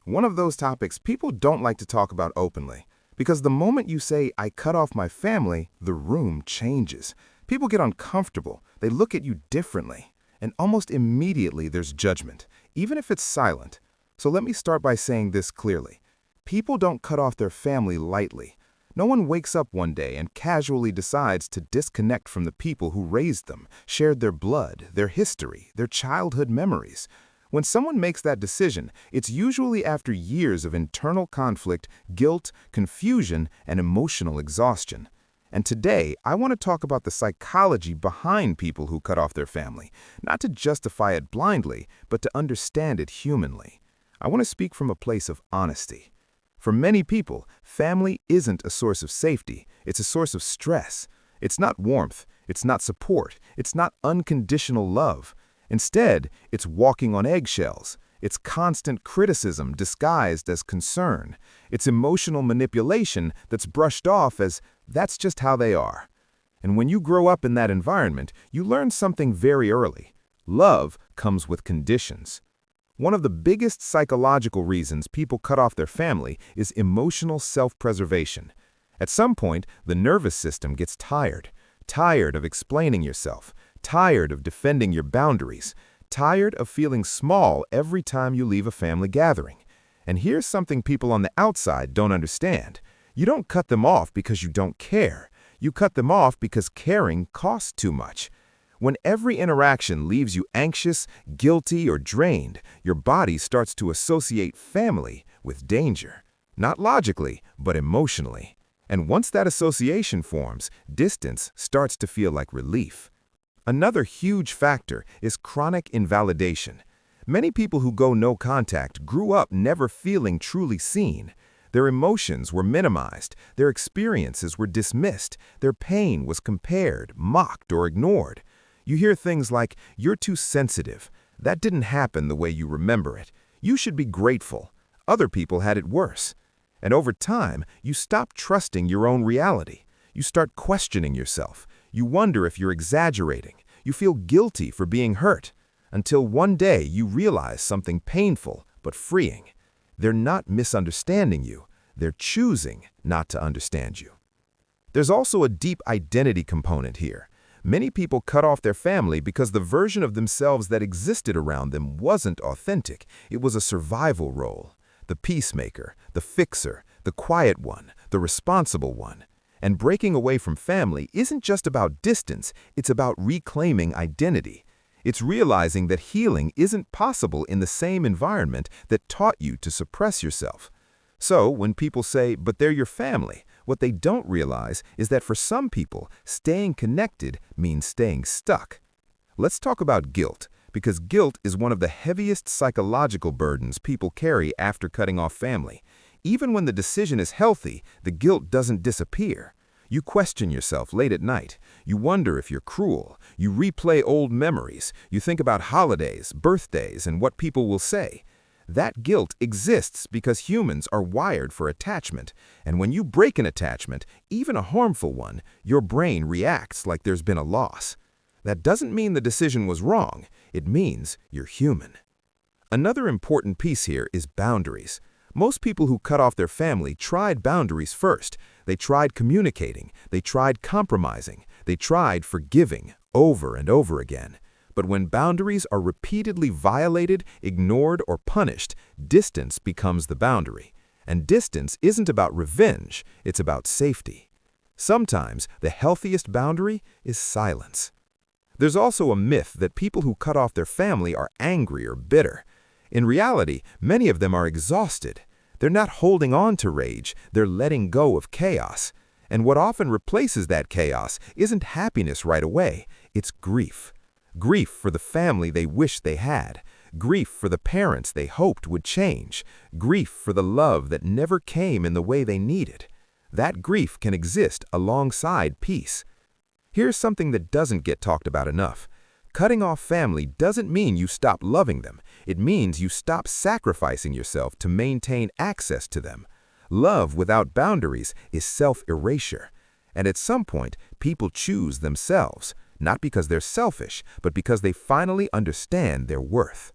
One of those topics people don't like to talk about openly. Because the moment you say, I cut off my family, the room changes. People get uncomfortable. They look at you differently. And almost immediately there's judgment, even if it's silent. So let me start by saying this clearly. People don't cut off their family lightly. No one wakes up one day and casually decides to disconnect from the people who raised them, shared their blood, their history, their childhood memories. When someone makes that decision, it's usually after years of internal conflict, guilt, confusion, and emotional exhaustion. And today, I want to talk about the psychology behind people who cut off their family, not to justify it blindly, but to understand it humanly. I want to speak from a place of honesty. For many people, family isn't a source of safety, it's a source of stress. It's not warmth, it's not support, it's not unconditional love. Instead, it's walking on eggshells. It's constant criticism disguised as concern. It's emotional manipulation that's brushed off as, that's just how they are. And when you grow up in that environment, you learn something very early. Love comes with conditions. One of the biggest psychological reasons people cut off their family is emotional self-preservation. At some point, the nervous system gets tired of explaining yourself, tired of defending your boundaries, tired of feeling small every time you leave a family gathering. And here's something people on the outside don't understand. You don't cut them off because you don't care. You cut them off because caring costs too much. When every interaction leaves you anxious, guilty, or drained, your body starts to associate family with danger. Not logically, but emotionally. And once that association forms, distance starts to feel like relief. Another huge factor is chronic invalidation. Many people who go no contact grew up never feeling truly seen. Their emotions were minimized, their experiences were dismissed, their pain was compared, mocked, or ignored. You hear things like, you're too sensitive. That didn't happen the way you remember it. You should be grateful. Other people had it worse. And over time, you stop trusting your own reality. You start questioning yourself. You wonder if you're exaggerating. You feel guilty for being hurt. Until one day you realize something painful but freeing. They're not misunderstanding you. They're choosing not to understand you. There's also a deep identity component here. Many people cut off their family because the version of themselves that existed around them wasn't authentic. It was a survival role. The peacemaker, the fixer, the quiet one, the responsible one. And breaking away from family isn't just about distance, it's about reclaiming identity. It's realizing that healing isn't possible in the same environment that taught you to suppress yourself. So when people say, but they're your family, what they don't realize is that for some people, staying connected means staying stuck. Let's talk about guilt, because guilt is one of the heaviest psychological burdens people carry after cutting off family. Even when the decision is healthy, the guilt doesn't disappear. You question yourself late at night. You wonder if you're cruel. You replay old memories. You think about holidays, birthdays, and what people will say. That guilt exists because humans are wired for attachment. And when you break an attachment, even a harmful one, your brain reacts like there's been a loss. That doesn't mean the decision was wrong. It means you're human. Another important piece here is boundaries. Most people who cut off their family tried boundaries first. They tried communicating. They tried compromising. They tried forgiving over and over again. But when boundaries are repeatedly violated, ignored, or punished, distance becomes the boundary. And distance isn't about revenge, it's about safety. Sometimes the healthiest boundary is silence. There's also a myth that people who cut off their family are angry or bitter. In reality, many of them are exhausted. They're not holding on to rage, they're letting go of chaos. And what often replaces that chaos isn't happiness right away, it's grief. Grief for the family they wish they had. Grief for the parents they hoped would change. Grief for the love that never came in the way they needed. That grief can exist alongside peace. Here's something that doesn't get talked about enough. Cutting off family doesn't mean you stop loving them. It means you stop sacrificing yourself to maintain access to them. Love without boundaries is self-erasure. And at some point, people choose themselves, not because they're selfish, but because they finally understand their worth.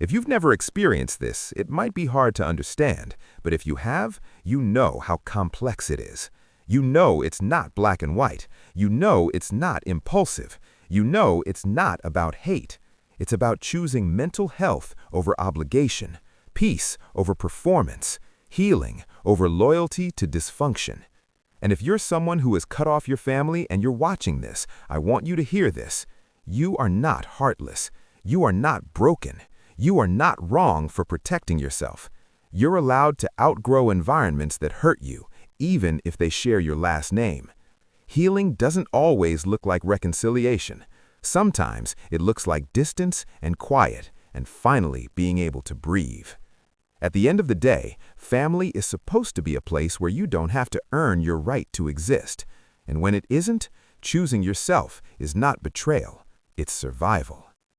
If you've never experienced this, it might be hard to understand, but if you have, you know how complex it is. You know it's not black and white. You know it's not impulsive. You know it's not about hate. It's about choosing mental health over obligation, peace over performance, healing over loyalty to dysfunction. And if you're someone who has cut off your family and you're watching this, I want you to hear this. You are not heartless. You are not broken. You are not wrong for protecting yourself. You're allowed to outgrow environments that hurt you, even if they share your last name. Healing doesn't always look like reconciliation. Sometimes it looks like distance and quiet, and finally being able to breathe. At the end of the day, family is supposed to be a place where you don't have to earn your right to exist. And when it isn't, choosing yourself is not betrayal, it's survival.